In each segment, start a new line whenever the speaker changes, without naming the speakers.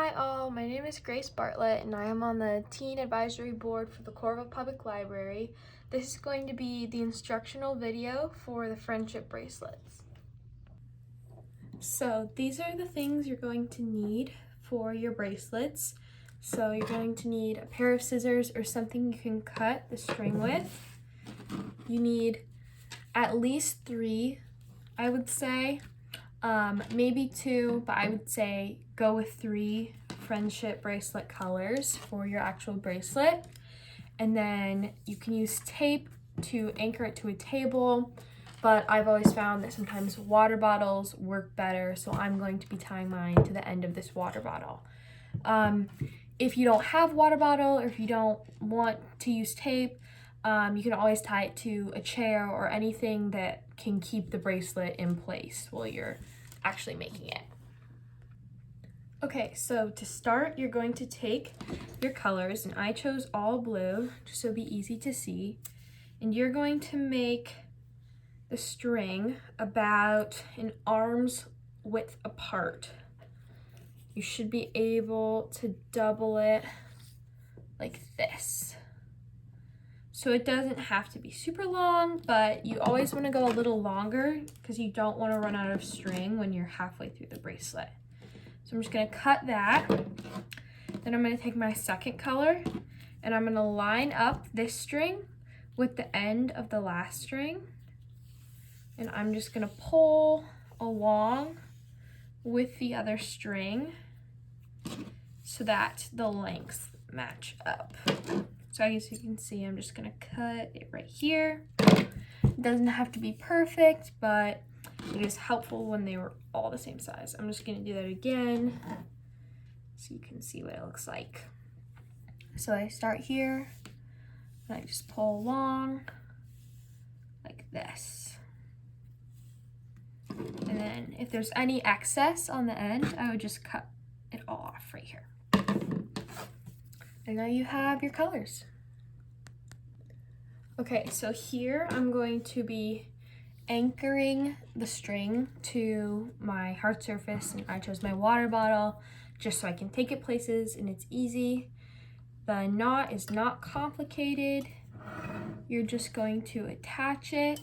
Hi all, my name is Grace Bartlett and I am on the Teen Advisory Board for the Corva Public Library. This is going to be the instructional video for the friendship bracelets. So these are the things you're going to need for your bracelets. So you're going to need a pair of scissors or something you can cut the string with. You need at least 3, I would say. Maybe 2, but I would say go with 3 friendship bracelet colors for your actual bracelet. And then you can use tape to anchor it to a table, but I've always found that sometimes water bottles work better, so I'm going to be tying mine to the end of this water bottle. If you don't have water bottle or if you don't want to use tape, you can always tie it to a chair or anything that can keep the bracelet in place while you're actually making it. Okay, so to start, you're going to take your colors, and I chose all blue just so it'll be easy to see. And you're going to make the string about an arm's width apart. You should be able to double it like this. So it doesn't have to be super long, but you always want to go a little longer because you don't want to run out of string when you're halfway through the bracelet. So I'm just going to cut that. Then I'm going to take my second color and I'm going to line up this string with the end of the last string. And I'm just going to pull along with the other string so that the lengths match up. So as you can see, I'm just gonna cut it right here. It doesn't have to be perfect, but it is helpful when they were all the same size. I'm just gonna do that again so you can see what it looks like. So I start here and I just pull along like this. And then if there's any excess on the end, I would just cut it all off right here. And now you have your colors. Okay, so here I'm going to be anchoring the string to my hard surface, and I chose my water bottle just so I can take it places and it's easy. The knot is not complicated. You're just going to attach it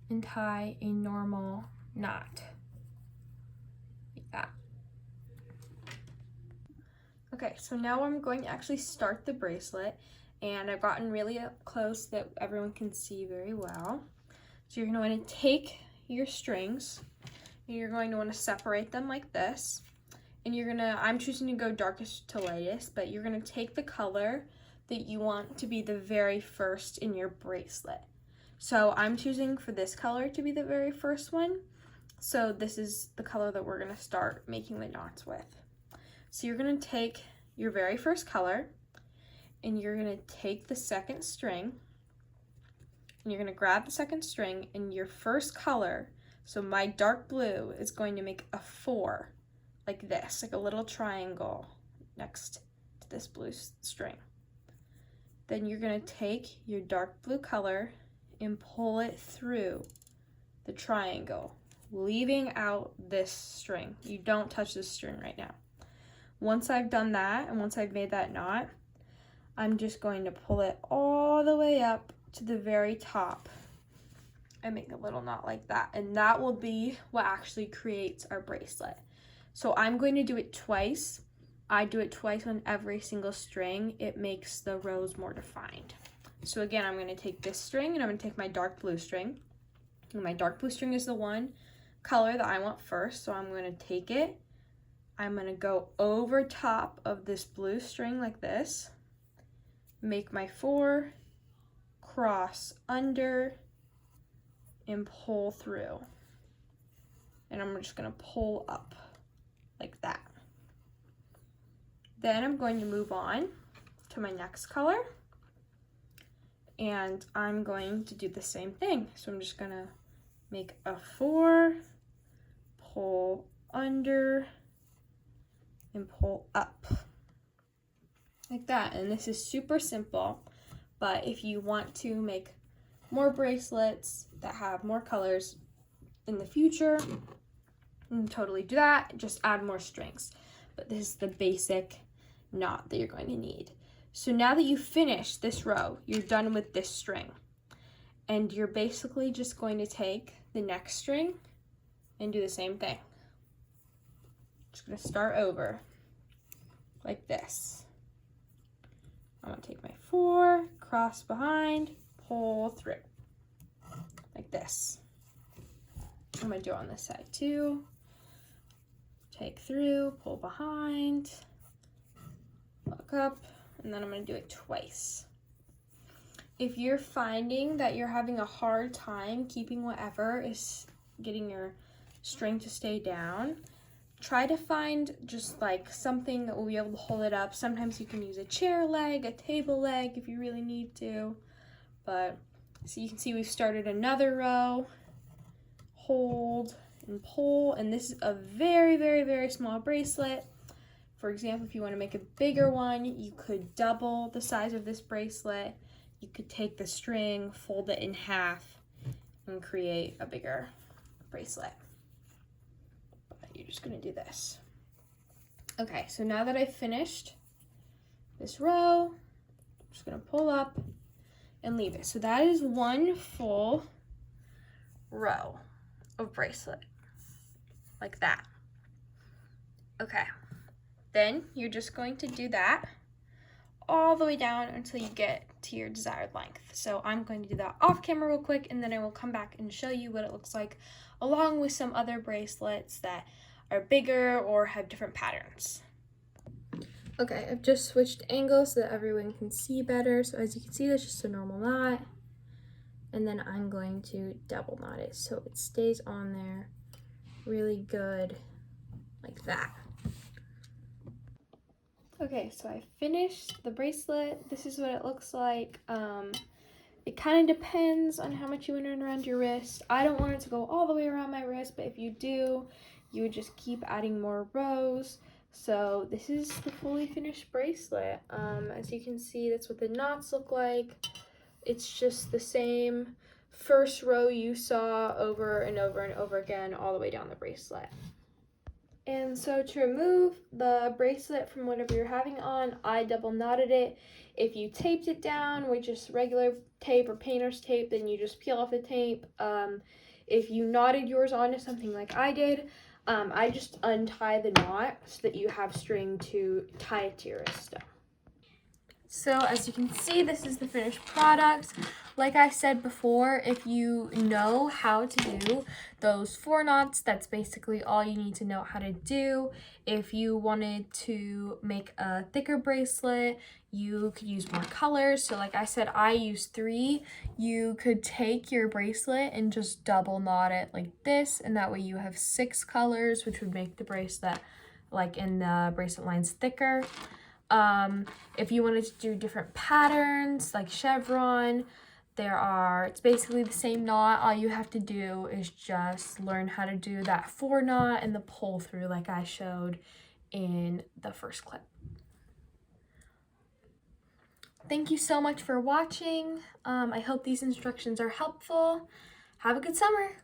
and tie a normal knot like that. Okay, so now I'm going to actually start the bracelet, and I've gotten really up close that everyone can see very well. So you're going to want to take your strings and you're going to want to separate them like this. And I'm choosing to go darkest to lightest, but you're going to take the color that you want to be the very first in your bracelet. So I'm choosing for this color to be the very first one. So this is the color that we're going to start making the knots with. So you're going to take your very first color and you're going to take the second string and you're going to grab the second string and your first color, so my dark blue, is going to make a 4 like this, like a little triangle next to this blue string. Then you're going to take your dark blue color and pull it through the triangle, leaving out this string. You don't touch this string right now. Once I've done that, and once I've made that knot, I'm just going to pull it all the way up to the very top and make a little knot like that. And that will be what actually creates our bracelet. So I'm going to do it twice. I do it twice on every single string. It makes the rows more defined. So again, I'm going to take this string and I'm going to take my dark blue string. And my dark blue string is the one color that I want first. So I'm going to take it. I'm going to go over top of this blue string like this, make my 4, cross under, and pull through. And I'm just going to pull up like that. Then I'm going to move on to my next color, and I'm going to do the same thing. So I'm just going to make a 4, pull under, and pull up like that. And this is super simple, but if you want to make more bracelets that have more colors in the future, and totally do that, just add more strings. But this is the basic knot that you're going to need. So now that you've finished this row, you're done with this string. And you're basically just going to take the next string and do the same thing. Just gonna start over like this. I'm gonna take my 4, cross behind, pull through, like this. I'm gonna do it on this side too. Take through, pull behind, look up, and then I'm gonna do it twice. If you're finding that you're having a hard time keeping whatever is getting your string to stay down, try to find just like something that will be able to hold it up. Sometimes you can use a chair leg, a table leg if you really need to. But so you can see we've started another row, hold and pull, and this is a very, very, very small bracelet. For example, if you want to make a bigger one, you could double the size of this bracelet. You could take the string, fold it in half, and create a bigger bracelet. But you're just gonna do this. Okay, so now that I've finished this row, I'm just gonna pull up and leave it. So that is one full row of bracelet, like that. Okay, then you're just going to do that all the way down until you get to your desired length. So I'm going to do that off camera real quick, and then I will come back and show you what it looks like along with some other bracelets that are bigger or have different patterns. Okay, I've just switched angles so that everyone can see better. So as you can see, that's just a normal knot. And then I'm going to double knot it so it stays on there really good, like that. Okay, so I finished the bracelet. This is what it looks like. It kind of depends on how much you want it around your wrist. I don't want it to go all the way around my wrist, but if you do, you would just keep adding more rows. So this is the fully finished bracelet. As you can see, that's what the knots look like. It's just the same first row you saw over and over and over again all the way down the bracelet. And so to remove the bracelet from whatever you're having on, I double knotted it. If you taped it down with just regular tape or painter's tape, then you just peel off the tape. If you knotted yours onto something like I did, I just untie the knot so that you have string to tie it to your wrist. So as you can see, this is the finished product. Like I said before, if you know how to do those 4 knots, that's basically all you need to know how to do. If you wanted to make a thicker bracelet, you could use more colors. So like I said, I used 3. You could take your bracelet and just double knot it like this, and that way you have 6 colors, which would make the bracelet, like in the bracelet lines, thicker. If you wanted to do different patterns like chevron, it's basically the same knot. All you have to do is just learn how to do that 4 knot and the pull through like I showed in the first clip. Thank you so much for watching. I hope these instructions are helpful. Have a good summer.